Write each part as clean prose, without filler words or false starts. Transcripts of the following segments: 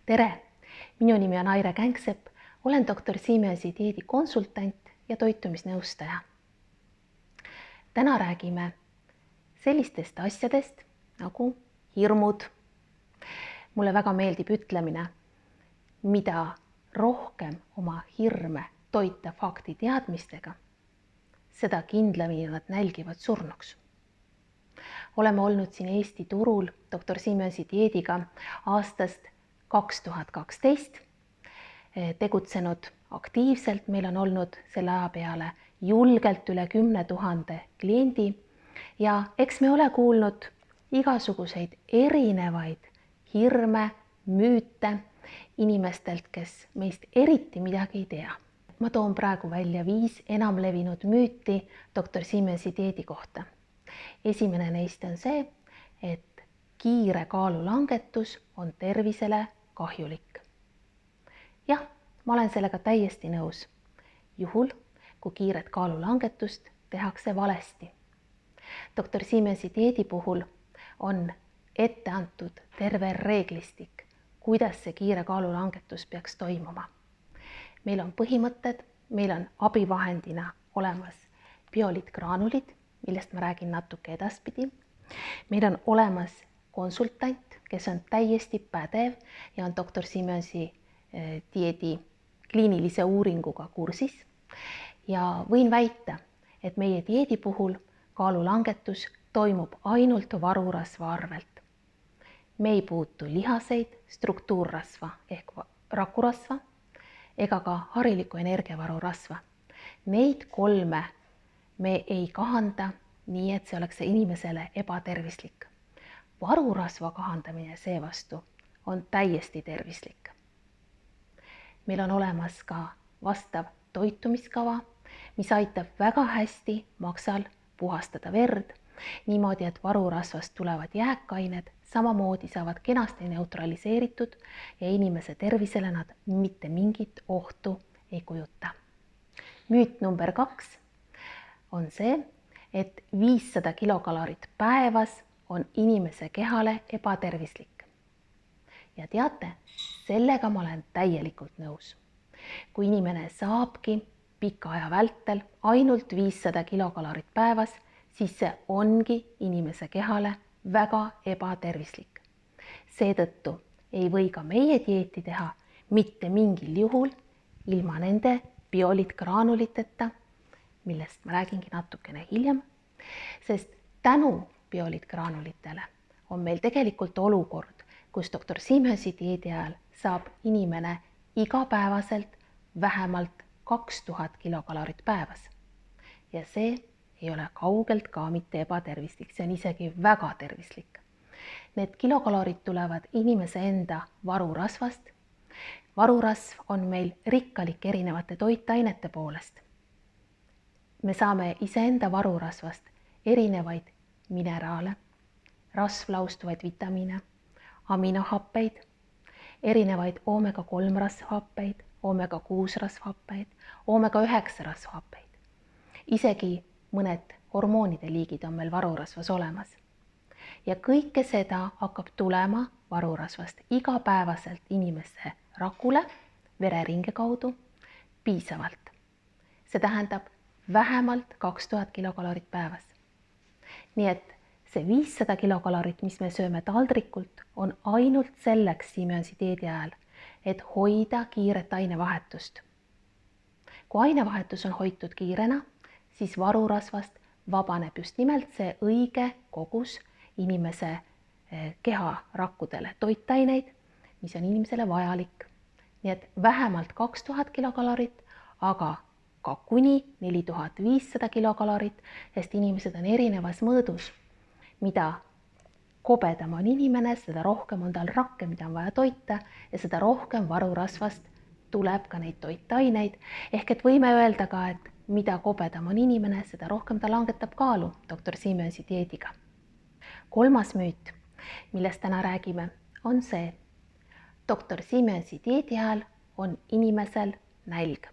Tere! Minu nimi on Aire Känksepp, olen doktor Simensi dieedikonsultant ja toitumisnõustaja. Täna räägime sellistest asjadest nagu hirmud. Mulle väga meeldib ütlemine, mida rohkem oma hirme toita fakti teadmistega, seda kindlamini nad nälgivad surnuks. Oleme olnud siin Eesti turul doktor Simensi dieediga aastast 2012, tegutsenud aktiivselt, meil on olnud selle aja peale julgelt üle 10 000 kliendi ja eks me ole kuulnud igasuguseid erinevaid hirme, müüte inimestelt, kes meist eriti midagi ei tea. Ma toon praegu välja 5 enamlevinud müüti doktor Simensi dieedi kohta. Esimene neist on see, et kiire kaalulangetus on tervisele kahjulik. Jah, ma olen sellega täiesti nõus. Juhul, kui kiiret kaalulangetust tehakse valesti. Doktor Simensi dieedi puhul on ette antud terve reeglistik, kuidas see kiire kaalulangetus peaks toimuma. Meil on põhimõtted, meil on abivahendina olemas bioliitgraanulid, millest ma räägin natuke edaspidi. Meil on olemas konsultant, kes on täiesti pädev ja on doktor Simensi dieedi kliinilise uuringuga kursis. Ja võin väita, et meie dieedi puhul kaalulangetus toimub ainult varurasva arvelt. Me ei puutu lihaseid, struktuurrasva ehk rakurasva ega ka harilikku energiavarurasva. Neid 3 me ei kahanda nii, et see oleks inimesele ebatervislik. Varurasva kahandamine seevastu on täiesti tervislik. Meil on olemas ka vastav toitumiskava, mis aitab väga hästi maksal puhastada verd, niimoodi, et varurasvast tulevad jääkained samamoodi saavad kenasti neutraliseeritud ja inimese tervisele nad mitte mingit ohtu ei kujuta. Müüt number 2 on see, et 500 kilokalorit päevas on inimese kehale ebatervislik. Ja teate, sellega ma olen täielikult nõus. Kui inimene saabki pika aja vältel ainult 500 kilokalorit päevas, siis see ongi inimese kehale väga ebatervislik. Seetõttu ei või ka meie dieeti teha mitte mingil juhul ilma nende bioliitgraanuliteta, millest ma räägingi natukene hiljem, sest tänu bioliitgraanulitele on meil tegelikult olukord, kus doktor Simensi dieedi ajal saab inimene igapäevaselt vähemalt 2000 kilokalorit päevas. Ja see ei ole kaugelt ka mitte ebatervislik, see on isegi väga tervislik. Need kilokalorid tulevad inimese enda varurasvast. Varurasv on meil rikkalik erinevate toitainete poolest. Me saame iseenda varurasvast erinevaid mineraale, rasvlaustuvaid vitamiine, aminohappeid, erinevaid omega-3 rasvhappeid, omega-6 rasvhappeid, omega-9 rasvhappeid. Isegi mõned hormoonide liigid on meil varurasvas olemas. Ja kõike seda hakkab tulema varurasvast igapäevaselt inimese rakule, vereringe kaudu piisavalt. See tähendab vähemalt 2000 kilokalorit päevas. Nii et see 500 kilokalorit, mis me sööme taldrikult, on ainult selleks Simensi dieedi ajal, et hoida kiiret ainevahetust. Kui ainevahetus on hoitud kiirena, siis varurasvast vabaneb just nimelt see õige kogus inimese keha rakkudele toitaineid, mis on inimesele vajalik. Nii et vähemalt 2000 kilokalorit, aga ka kuni 4500 kilokalorit, sest inimesed on erinevas mõõdus. Mida kobedam on inimene, seda rohkem on tal rakke, mida on vaja toita ja seda rohkem varurasvast tuleb ka neid toitaineid. Ehk et võime öelda ka, et mida kobedam on inimene, seda rohkem ta langetab kaalu doktor Simensi dieediga. 3. müüt, millest täna räägime, on see. Doktor Simensi dieedi ajal on inimesel nälg.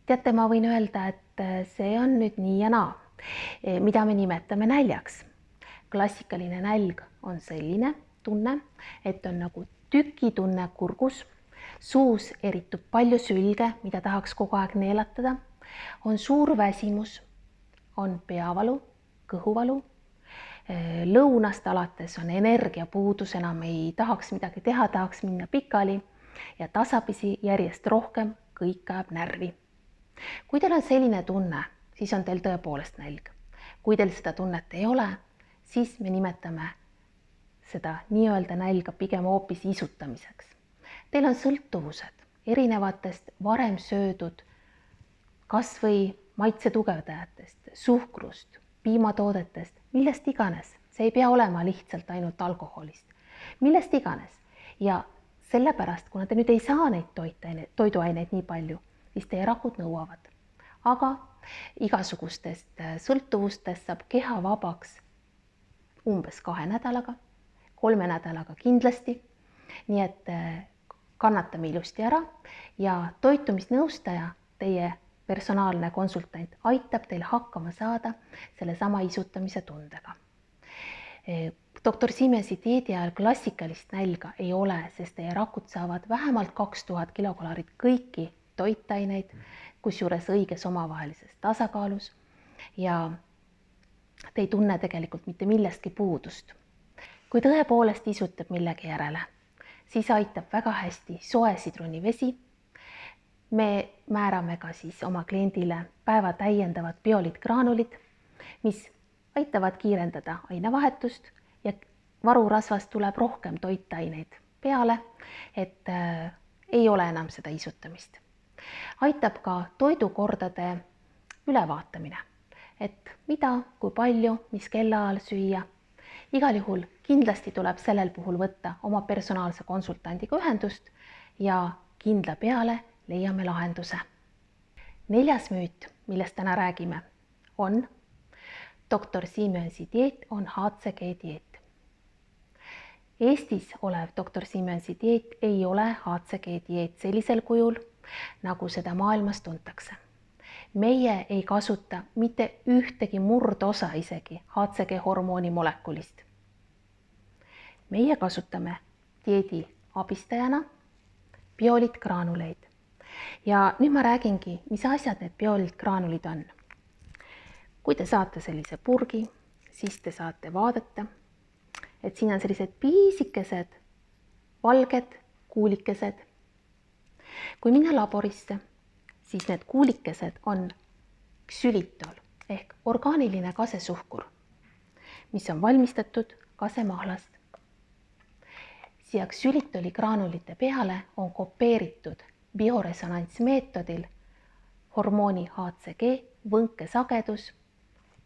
Teate, ma võin öelda, et see on nüüd nii ja naa, mida me nimetame näljaks. Klassikaline nälg on selline tunne, et on nagu tükitunne kurgus, suus eritub palju sülge, mida tahaks kogu aeg neelatada, on suur väsimus, on peavalu, kõhuvalu, lõunast alates on energiapuudus, enam ei tahaks midagi teha, tahaks minna pikali ja tasapisi järjest rohkem kõik ajab närvi. Kui teil on selline tunne, siis on teil tõepoolest nälg. Kui teil seda tunnet ei ole, siis me nimetame seda nii-öelda nälga pigem hoopis isutamiseks. Teil on sõltuvused erinevatest varem söödud kas või maitse tugevdajatest, suhkrust, piimatoodetest, millest iganes. See ei pea olema lihtsalt ainult alkoholist, millest iganes. Ja sellepärast, kuna te nüüd ei saa neid toiduaineid nii palju, siis teie rakud nõuavad. Aga igasugustest sõltuvustest saab keha vabaks umbes 2 nädalaga, 3 nädalaga kindlasti. Nii et kannatame ilusti ära ja toitumisnõustaja, teie personaalne konsultant, aitab teil hakkama saada selle sama isutamise tundega. Doktor Siemesi dieedi ajal klassikalist nälga ei ole, sest teie rakud saavad vähemalt 2000 kilokalorit kõiki toitaineid, kusjuures õiges omavahelises tasakaalus ja te ei tunne tegelikult mitte millestki puudust. Kui tõepoolest isutab millegi järele, siis aitab väga hästi soe sidrunivesi. Me määrame ka siis oma kliendile päeva täiendavad bioliitgraanulid, mis aitavad kiirendada ainevahetust ja varurasvast tuleb rohkem toitaineid peale, et ei ole enam seda isutamist. Aitab ka toidukordade ülevaatamine, et mida, kui palju, mis kellaajal süüa. Igal juhul kindlasti tuleb sellel puhul võtta oma personaalse konsultandiga ühendust ja kindla peale leiame lahenduse. 4. müüt, millest täna räägime, on doktor Siemesi dieet on HCG dieet. Eestis olev doktor Siemesi dieet ei ole HCG dieet sellisel kujul, nagu seda maailmas tuntakse. Meie ei kasuta mitte ühtegi murdosa isegi HCG hormooni molekulist. Meie kasutame dieedi abistajana bioliitgraanuleid. Ja nüüd ma räägingi, mis asjad need bioliitgraanulid on. Kui te saate sellise purgi, siis te saate vaadata, et siin on sellised piisikesed, valged kuulikesed. Kui minna laborisse, siis need kuulikesed on ksülitol ehk orgaaniline kasesuhkur, mis on valmistatud kasemahlast. Siia ksülitoli graanulite peale on kopeeritud bioresonantsmeetodil hormooni HCG võnkesagedus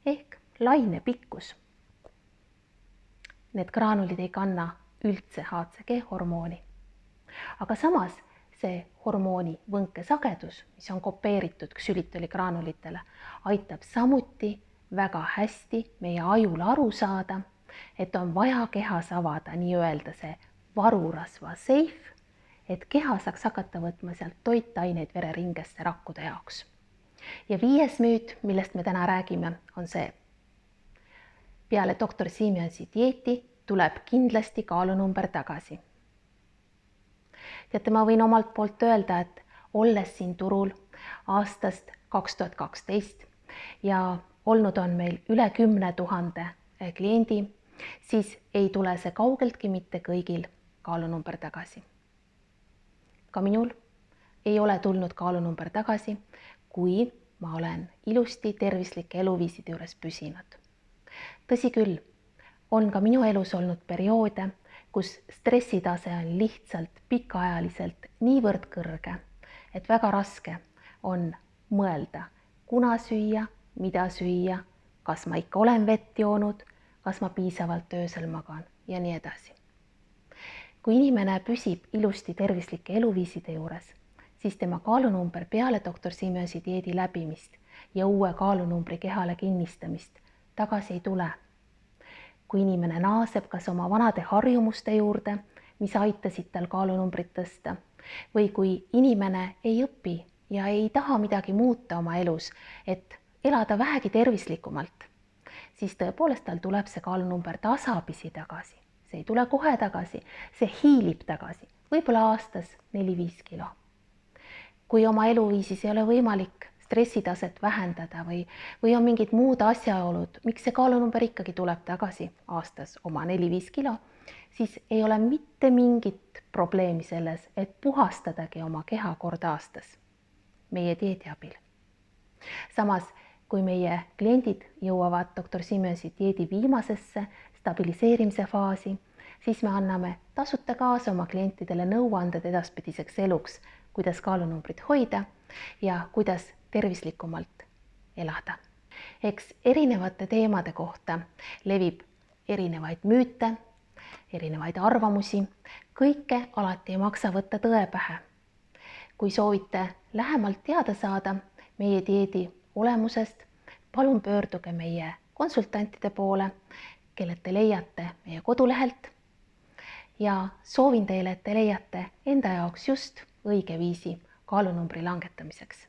ehk laine pikkus. Need graanulid ei kanna üldse HCG hormooni, aga samas see hormooni võnkesagedus, mis on kopeeritud ksülitoli graanulitele, aitab samuti väga hästi meie ajul aru saada, et on vaja kehas avada nii-öelda see varurasva seif, et keha saaks hakata võtma sealt toitaineid vereringesse rakkude jaoks. Ja 5. müüt, millest me täna räägime, on see. Peale doktor Siemesi dieeti tuleb kindlasti kaalunumber tagasi. Teate, ma võin omalt poolt öelda, et olles siin turul aastast 2012 ja olnud on meil üle 10 000 kliendi, siis ei tule see kaugeltki mitte kõigil kaalunumber tagasi. Ka minul ei ole tulnud kaalunumber tagasi, kui ma olen ilusti tervislike eluviiside juures püsinud. Tõsi küll, on ka minu elus olnud perioode, kus stressitase on lihtsalt pikaajaliselt niivõrd kõrge, et väga raske on mõelda, kuna süüa, mida süüa, kas ma ikka olen vett joonud, kas ma piisavalt öösel magan ja nii edasi. Kui inimene püsib ilusti tervislike eluviiside juures, siis tema kaalunumber peale doktor Siemesi dieedi läbimist ja uue kaalunumbri kehale kinnistamist tagasi ei tule. Kui inimene naaseb kas oma vanade harjumuste juurde, mis aitasid tal kaalunumbrit tõsta, või kui inimene ei õpi ja ei taha midagi muuta oma elus, et elada vähegi tervislikumalt, siis tõepoolest tal tuleb see kaalunumber tasapisi tagasi. see ei tule kohe tagasi, see hiilib tagasi, võib-olla aastas 4-5 kilo. Kui oma eluviisis ei ole võimalik stressitaset vähendada või on mingid muud asjaolud, miks see kaalunumber ikkagi tuleb tagasi aastas oma 4-5 kilo, siis ei ole mitte mingit probleemi selles, et puhastadagi oma keha kord aastas meie dieedi abil. Samas, kui meie kliendid jõuavad doktor Simensi dieedi viimasesse stabiliseerimise faasi, siis me anname tasuta kaasa oma klientidele nõuanded edaspidiseks eluks, kuidas kaalunumbrit hoida ja kuidas tervislikumalt elada. Eks erinevate teemade kohta levib erinevaid müüte, erinevaid arvamusi, kõike alati ei maksa võtta tõe pähe. Kui soovite lähemalt teada saada meie dieedi olemusest, palun pöörduge meie konsultantide poole, kellelt te leiate meie kodulehelt ja soovin teile, et te leiate enda jaoks just õige viisi kaalunumbri langetamiseks.